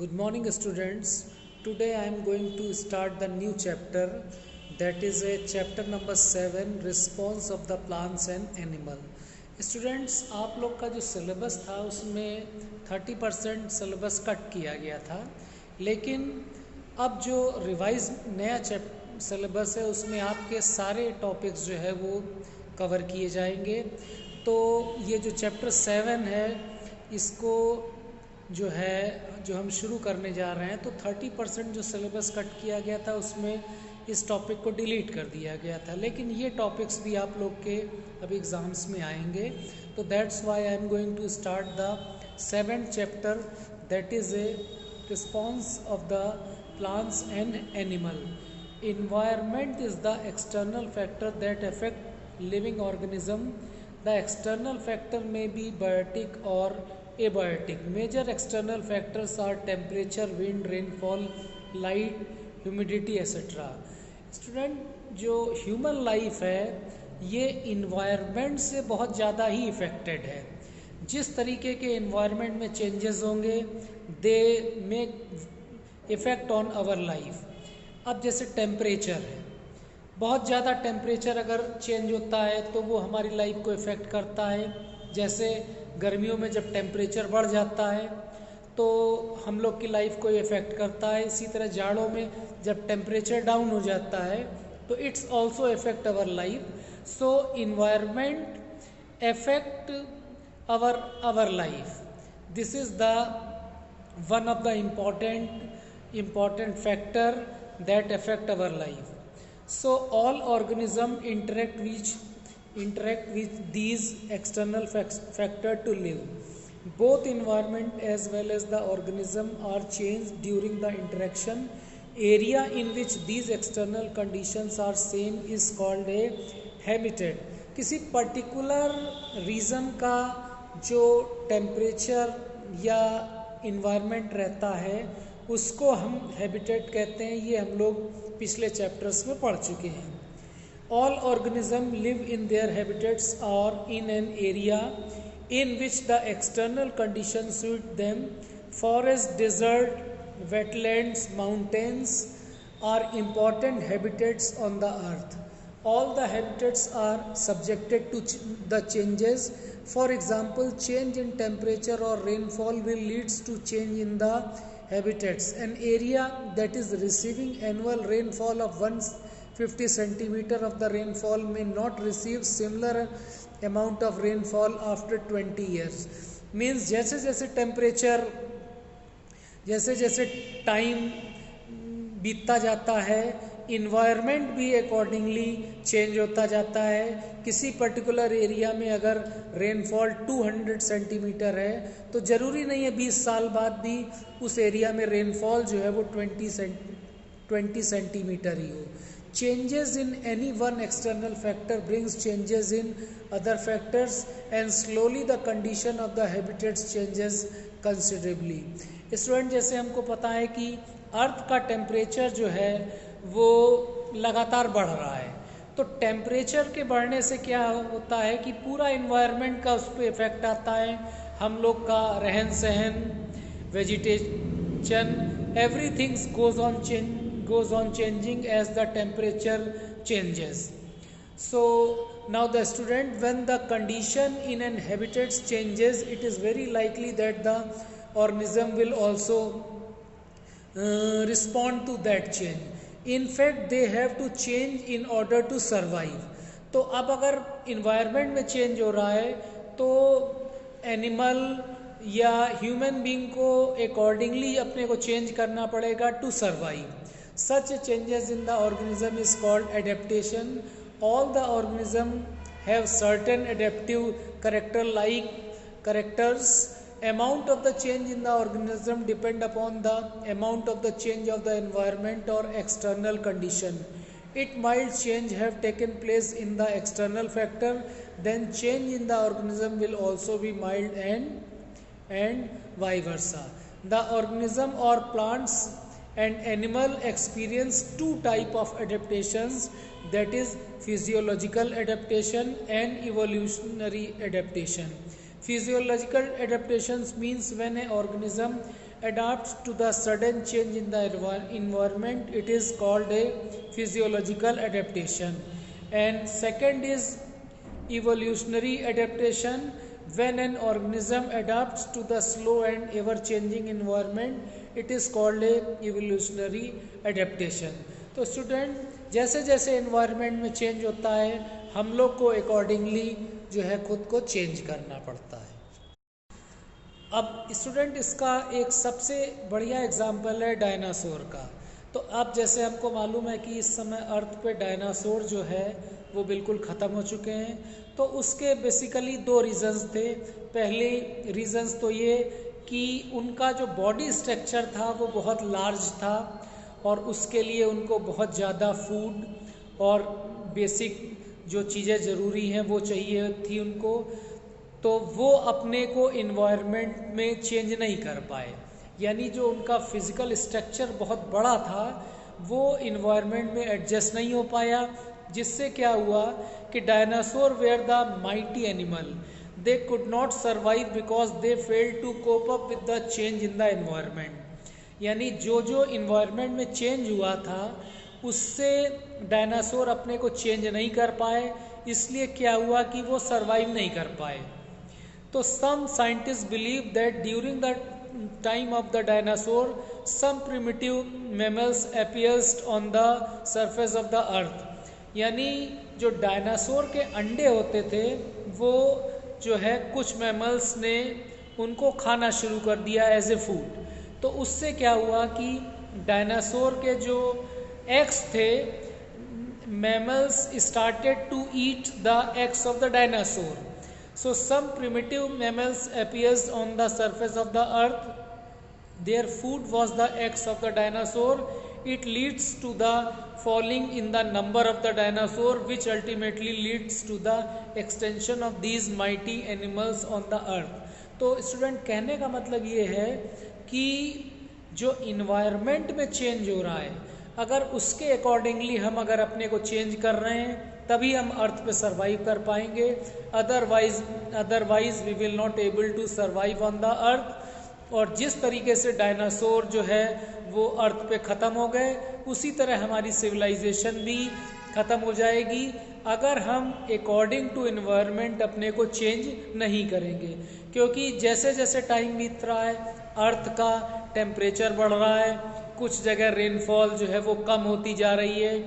Good morning, students. Today I am going to start the new chapter, that is a chapter number 7, response of the plants and animal. Students, आप लोग का जो syllabus था उसमें 30% syllabus cut किया गया था, लेकिन अब जो रिवाइज नया सिलेबस है उसमें आपके सारे टॉपिक्स जो है वो कवर किए जाएंगे। तो ये जो चैप्टर 7 है इसको जो हम शुरू करने जा रहे हैं, तो 30% जो सिलेबस कट किया गया था उसमें इस टॉपिक को डिलीट कर दिया गया था, लेकिन ये टॉपिक्स भी आप लोग के अभी एग्ज़ाम्स में आएंगे। तो that's why I am going to start the 7th chapter, that is a response of the plants and animal. Environment is the external factor that affect living organism. The external factor may be biotic or abiotic. Major external factors are temperature, wind, rainfall, light, humidity, etc. Student, जो human life है ये environment से बहुत ज़्यादा ही affected है। जिस तरीके के इन्वायरमेंट में चेंजेस होंगे they make effect on our life. अब जैसे टेम्परेचर है, बहुत ज़्यादा टेम्परेचर अगर चेंज होता है तो वो हमारी लाइफ को इफ़ेक्ट करता है। जैसे गर्मियों में जब टेम्परेचर बढ़ जाता है तो हम लोग की लाइफ को इफ़ेक्ट करता है। इसी तरह जाड़ों में जब टेम्परेचर डाउन हो जाता है तो it's also effect our life. So environment effect our life. This is the one of the important factor that affect our life. So all organisms interact with these external factor to live. Both environment as well as the organism are changed during the interaction. Area in which these external conditions are same is called a habitat. किसी particular reason का जो temperature या environment रहता है उसको हम habitat कहते हैं। ये हम लोग पिछले चैप्टर्स में पढ़ चुके हैं। All organisms live in their habitats और in an area in which the external condition suit them. Forest, desert, wetlands, mountains are important habitats on the earth. All the habitats are subjected to the changes. For example, change in temperature or rainfall will leads to change in the habitats. An area that is receiving annual rainfall of 150 centimeter of the rainfall may not receive similar amount of rainfall after 20 years. Means जैसे जैसे time बीतता जाता है environment भी accordingly change होता जाता है। किसी पर्टिकुलर एरिया में अगर रेनफॉल 200 सेंटीमीटर है तो ज़रूरी नहीं है 20 साल बाद भी उस एरिया में रेनफॉल जो है वो 20 सेंटीमीटर ही हो। Changes in any one external factor brings changes in other factors and slowly the condition of the habitats changes considerably. Student, जैसे हमको पता है कि अर्थ का टेम्परेचर जो है वो लगातार बढ़ रहा है, तो टेम्परेचर के बढ़ने से क्या होता है कि पूरा इन्वायरमेंट का उस पर इफ़ेक्ट आता है। हम लोग का रहन सहन, vegetation, everything goes on changing as the temperature changes. So now the student, when the condition in an habitat changes, it is very likely that the organism will also respond to that change. In fact, they have to change in order to survive. तो अब अगर environment में change हो रहा है तो animal या human being को अकॉर्डिंगली अपने को चेंज करना पड़ेगा to survive. Such changes in the organism is called adaptation. All the organism have certain adaptive characters. Amount of the change in the organism depend upon the amount of the change of the environment or external condition. It might change have taken place in the external factor, then change in the organism will also be mild and vice versa. The organism or plants and animal experience two type of adaptations, that is physiological adaptation and evolutionary adaptation. Physiological adaptations means when an organism adapts to the sudden change in the environment, it is called a physiological adaptation. And second is evolutionary adaptation. When an organism adapts to the slow and ever changing environment, it is called a evolutionary adaptation. तो student जैसे जैसे environment में change होता है हम लोग को accordingly जो है खुद को चेंज करना पड़ता है। अब स्टूडेंट इसका एक सबसे बढ़िया एग्जाम्पल है डायनासोर का। तो अब जैसे हमको मालूम है कि इस समय अर्थ पे डायनासोर जो है वो बिल्कुल ख़त्म हो चुके हैं। तो उसके बेसिकली दो रीजंस थे। पहले रीजंस तो ये कि उनका जो बॉडी स्ट्रक्चर था वो बहुत लार्ज था और उसके लिए उनको बहुत ज़्यादा फूड और बेसिक जो चीज़ें ज़रूरी हैं वो चाहिए थी उनको। तो वो अपने को इन्वायरमेंट में चेंज नहीं कर पाए, यानी जो उनका फिजिकल स्ट्रक्चर बहुत बड़ा था वो इन्वायरमेंट में एडजस्ट नहीं हो पाया, जिससे क्या हुआ कि dinosaur were the mighty animal, they could not survive because they failed to cope up with the change in the environment. यानी जो जो इन्वायरमेंट में चेंज हुआ था उससे डायनासोर अपने को चेंज नहीं कर पाए, इसलिए क्या हुआ कि वो सर्वाइव नहीं कर पाए। तो some scientist believe that during the time of the dinosaur some primitive mammals appeared on the surface of the earth. यानी जो डायनासोर के अंडे होते थे वो जो है कुछ मैमल्स ने उनको खाना शुरू कर दिया एज ए फूड। तो उससे क्या हुआ कि डायनासोर के जो एग्स थे, mammals started to eat the eggs of the dinosaur. So some primitive mammals appeared on the surface of the earth, their food was the eggs of the dinosaur. It leads to the falling in the number of the dinosaur, which ultimately leads to the extension of these mighty animals on the earth. तो student कहने का मतलब ये है कि जो environment में change हो रहा है अगर उसके अकॉर्डिंगली हम अगर अपने को चेंज कर रहे हैं तभी हम अर्थ पे सरवाइव कर पाएंगे, otherwise we will not able to survive on the earth. और जिस तरीके से डायनासोर जो है वो अर्थ पे ख़त्म हो गए उसी तरह हमारी सिविलाइजेशन भी ख़त्म हो जाएगी अगर हम अकॉर्डिंग टू इन्वायरमेंट अपने को चेंज नहीं करेंगे। क्योंकि जैसे जैसे टाइम बीत रहा है अर्थ का टेम्परेचर बढ़ रहा है, कुछ जगह रेनफॉल जो है वो कम होती जा रही है।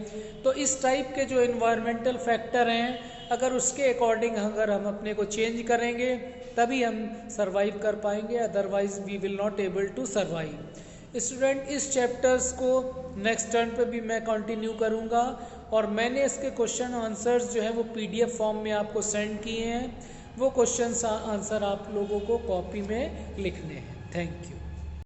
तो इस टाइप के जो इन्वायरमेंटल फैक्टर हैं अगर उसके अकॉर्डिंग अगर हम अपने को चेंज करेंगे तभी हम सरवाइव कर पाएंगे, otherwise we will not able to survive. Student इस चैप्टर्स को नेक्स्ट टर्न पे भी मैं कंटिन्यू करूँगा और मैंने इसके क्वेश्चन आंसर्स जो है वो PDF फॉर्म में आपको सेंड किए हैं। वो क्वेश्चन आंसर आप लोगों को कॉपी में लिखने हैं। Thank you.